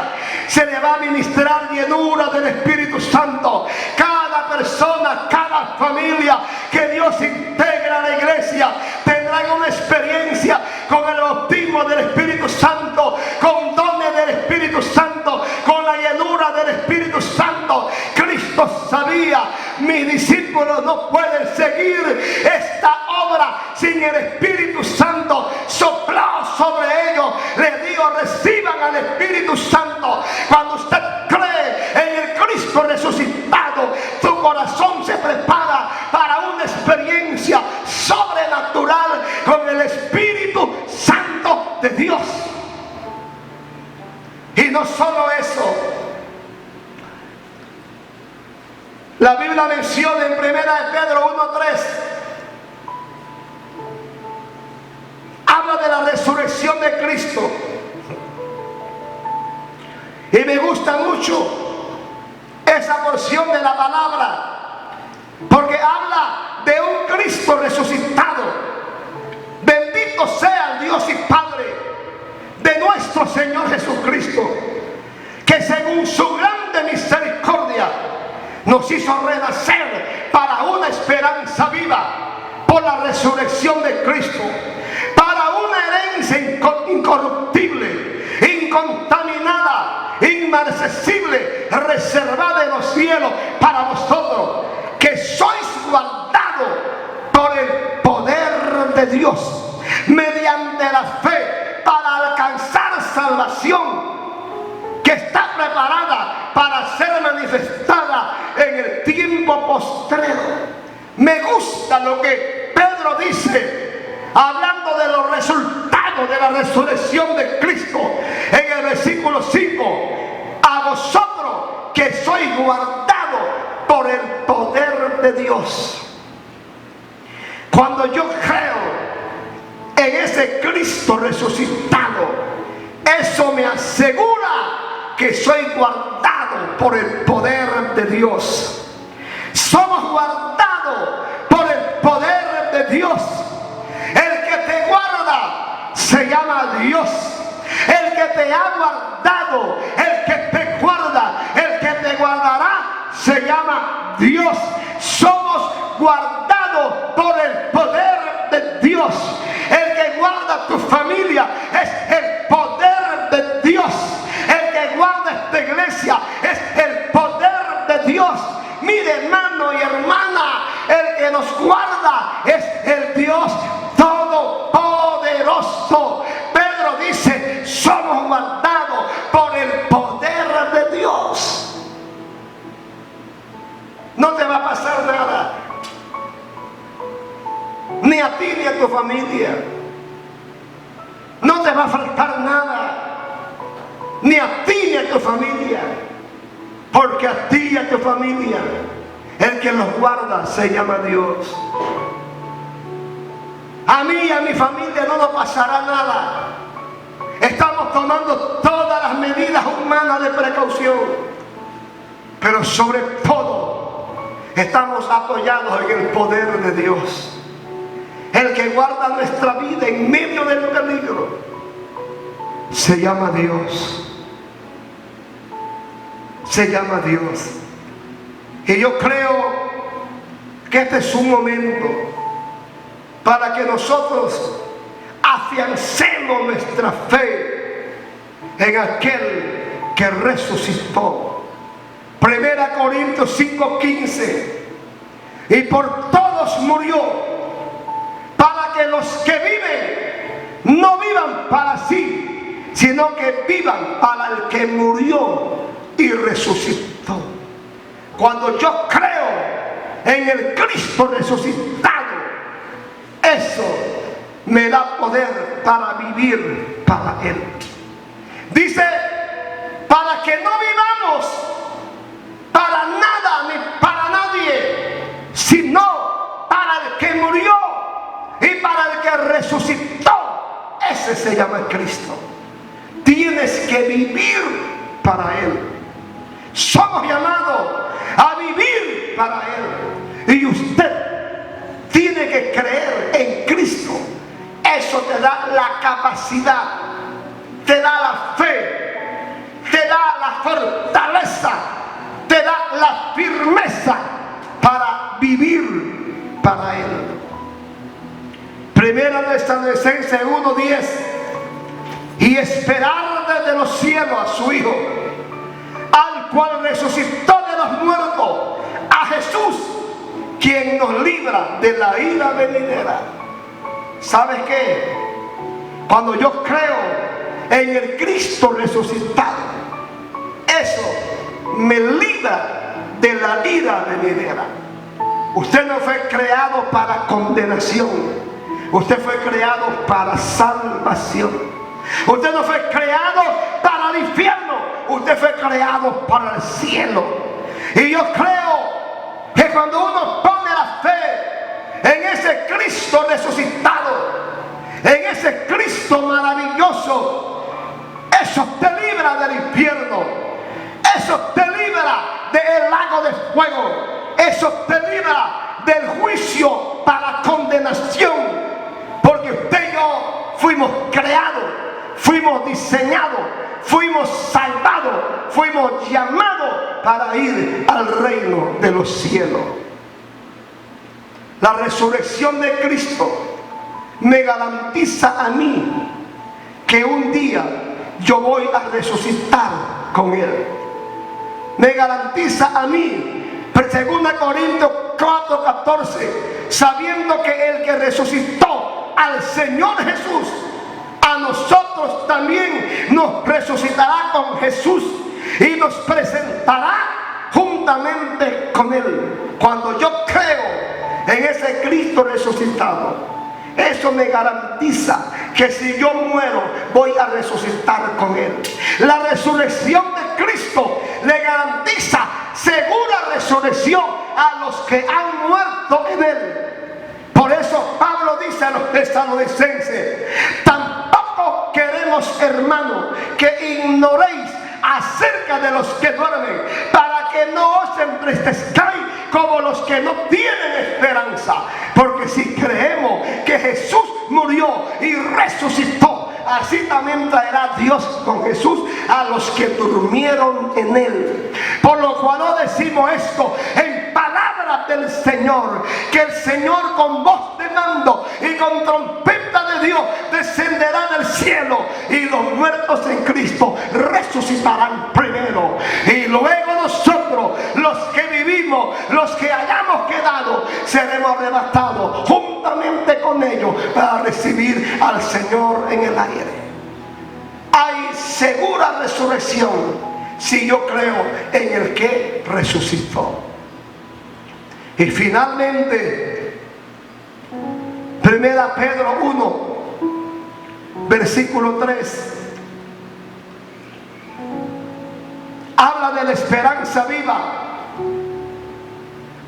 A: se le va a ministrar llenura del Espíritu Santo. Cada persona, cada familia que Dios integra a la iglesia, tendrá una experiencia con el bautismo del Espíritu Santo, con dones del Espíritu Santo, con la llenura del Espíritu Santo. Cristo sabía, mis discípulos no pueden seguir esta obra sin el Espíritu Santo. Sopló sobre ellos, les digo, reciban al Espíritu Santo. Cuando usted cree en el Cristo resucitado, tu corazón se prepara para una experiencia sobrenatural con el Espíritu Santo de Dios. Y no solo eso, la Biblia menciona en 1 Pedro 1:3, habla de la resurrección de Cristo. Y me gusta mucho esa porción de la palabra, porque habla de un Cristo resucitado. Bendito sea el Dios y Padre de nuestro Señor Jesucristo, que según su grande misericordia nos hizo renacer para una esperanza viva por la resurrección de Cristo, para una herencia incorruptible, incontaminada, inmarcesible, reservada en los cielos para vosotros, que sois guardados por el poder de Dios, mediante la fe, para alcanzar salvación, que está preparada para ser manifestada en el tiempo postrero. Me gusta lo que Pedro dice, hablando de los resultados de la resurrección de Cristo, en el versículo 5: a vosotros que sois guardados por el poder de Dios. Cuando yo creo en ese Cristo resucitado, eso me asegura que soy guardado por el poder de Dios. Somos guardados por el poder de Dios. El que te guarda se llama Dios. El que te ha guardado, el que te guarda, el que te guardará, se llama Dios. Somos guardados por el poder de Dios. El que guarda tu familia es el poder de Dios. El que guarda esta iglesia es el poder de Dios. Mire, hermano y hermana, el que nos guarda es el Dios Todopoderoso. Pedro dice, somos guardados por el poder de Dios. No te va a pasar nada, ni a ti ni a tu familia. No te va a faltar nada, ni a ti ni a tu familia, porque a ti y a tu familia el que los guarda se llama Dios. A mí y a mi familia no nos pasará nada. Estamos tomando todas las medidas humanas de precaución, pero sobre todo estamos apoyados en el poder de Dios. El que guarda nuestra vida en medio del peligro se llama Dios. Se llama Dios. Y yo creo que este es un momento para que nosotros afiancemos nuestra fe en aquel que resucitó. 1 Corintios 5:15: y por todos murió, para que los que viven no vivan para sí, sino que vivan para el que murió y resucitó. Cuando yo creo en el Cristo resucitado, eso me da poder para vivir para Él. Dice, para que no vivamos para nada ni para nadie, sino para el que murió y para el que resucitó. Ese se llama Cristo. tienes que vivir para Él. Somos llamados a vivir para Él. Y usted tiene que creer en Cristo. Eso te da la capacidad, te da la fe, te da la fortaleza, te da la firmeza para vivir para Él. Primera de Tesalonicenses 1:10: y esperar desde los cielos a su Hijo, al cual resucitó de los muertos, a Jesús, quien nos libra de la ira venidera. ¿Sabes qué? Cuando yo creo en el Cristo resucitado, eso me libra de la ira venidera. Usted no fue creado para condenación, usted fue creado para salvación. Usted no fue creado para el infierno, usted fue creado para el cielo. Y yo creo que cuando uno pone la fe en ese Cristo resucitado, en ese Cristo maravilloso, eso te libra del infierno, eso te libra del lago de fuego, eso te libra del juicio para condenación, porque usted y yo fuimos creados, fuimos diseñados, fuimos salvados, fuimos llamados para ir al reino de los cielos. La resurrección de Cristo me garantiza a mí que un día yo voy a resucitar con Él. Me garantiza a mí, 2 Corintios 4:14, sabiendo que el que resucitó al Señor Jesús, a nosotros también nos resucitará con Jesús y nos presentará juntamente con Él. Cuando yo creo en ese Cristo resucitado, eso me garantiza que si yo muero, voy a resucitar con Él. La resurrección de Cristo le garantiza segura resurrección a los que han muerto en Él. Por eso Pablo dice a los tesalonicenses: tampoco queremos, hermanos, que ignoréis acerca de los que duermen, para que no os entristezcáis como los que no tienen esperanza. Porque si creemos que Jesús murió y resucitó, así también traerá Dios con Jesús a los que durmieron en Él. Por lo cual no decimos esto en palabras del Señor, que el Señor con voz de mando y con trompeta de Dios descenderá del cielo, y los muertos en Cristo resucitarán primero, y luego nosotros, los que vivimos, los que hayamos quedado, seremos arrebatados juntamente con ellos para recibir al Señor en el aire. Hay segura resurrección si yo creo en el que resucitó. Y finalmente, 1 Pedro 1, versículo 3, habla de la esperanza viva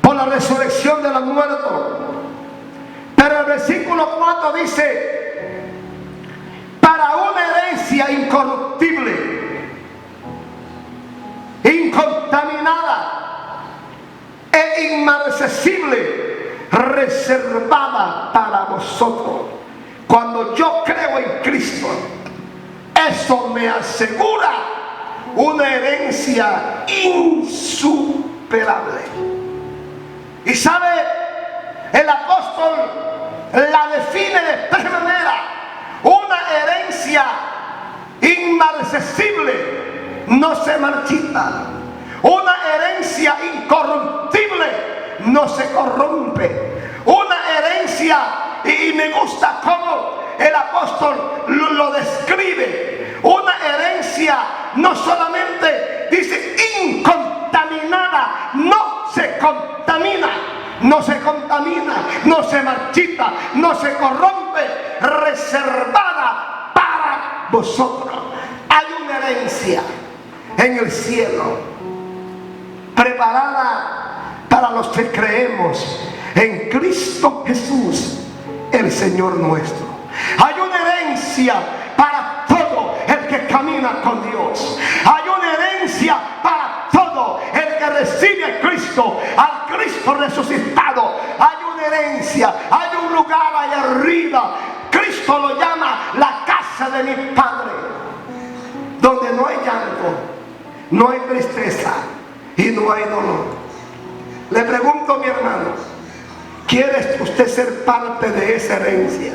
A: por la resurrección de los muertos. Pero el versículo 4 dice: para una herencia incorruptible, incontaminada e inmarcesible, reservada para vosotros. Cuando yo creo en Cristo, eso me asegura una herencia insuperable. Y sabe, el apóstol la define de esta manera: una herencia inmarcesible, no se marchita. Una herencia incorruptible, no se corrompe. Una herencia, y me gusta cómo el apóstol lo describe, una herencia no solamente dice incontaminada, no se contamina, no se contamina, no se marchita, no se corrompe, reservada para vosotros. Hay una herencia en el cielo preparada para los que creemos en Cristo Jesús, el Señor nuestro. Hay una herencia para todo el que camina con Dios. Hay una herencia para todo el que recibe a Cristo, al Cristo resucitado. Hay una herencia, hay un lugar allá arriba. Cristo lo llama la casa de mi Padre, donde no hay llanto, no hay tristeza y no hay dolor. Le pregunto, mi hermano, ¿quiere usted ser parte de esa herencia?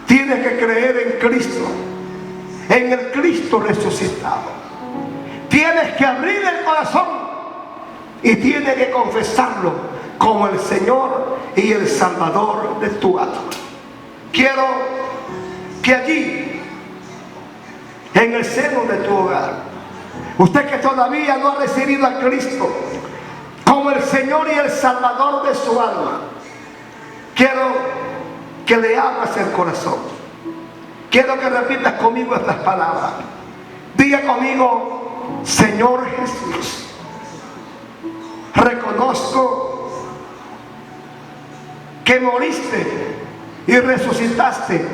A: Tiene que creer en Cristo, en el Cristo resucitado. Tienes que abrir el corazón y tienes que confesarlo como el Señor y el Salvador de tu alma. Quiero que allí, en el seno de tu hogar, usted que todavía no ha recibido a Cristo como el Señor y el Salvador de su alma, quiero que le abras el corazón. Quiero que repitas conmigo estas palabras. Diga conmigo: Señor Jesús, reconozco que moriste y resucitaste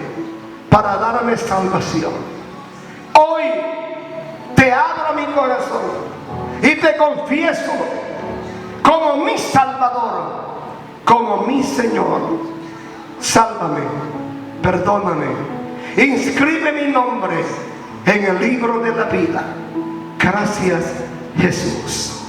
A: para darme salvación. Hoy te abro mi corazón y te confieso como mi Salvador, como mi Señor. Sálvame, perdóname, inscribe mi nombre en el libro de la vida. Gracias, Jesús.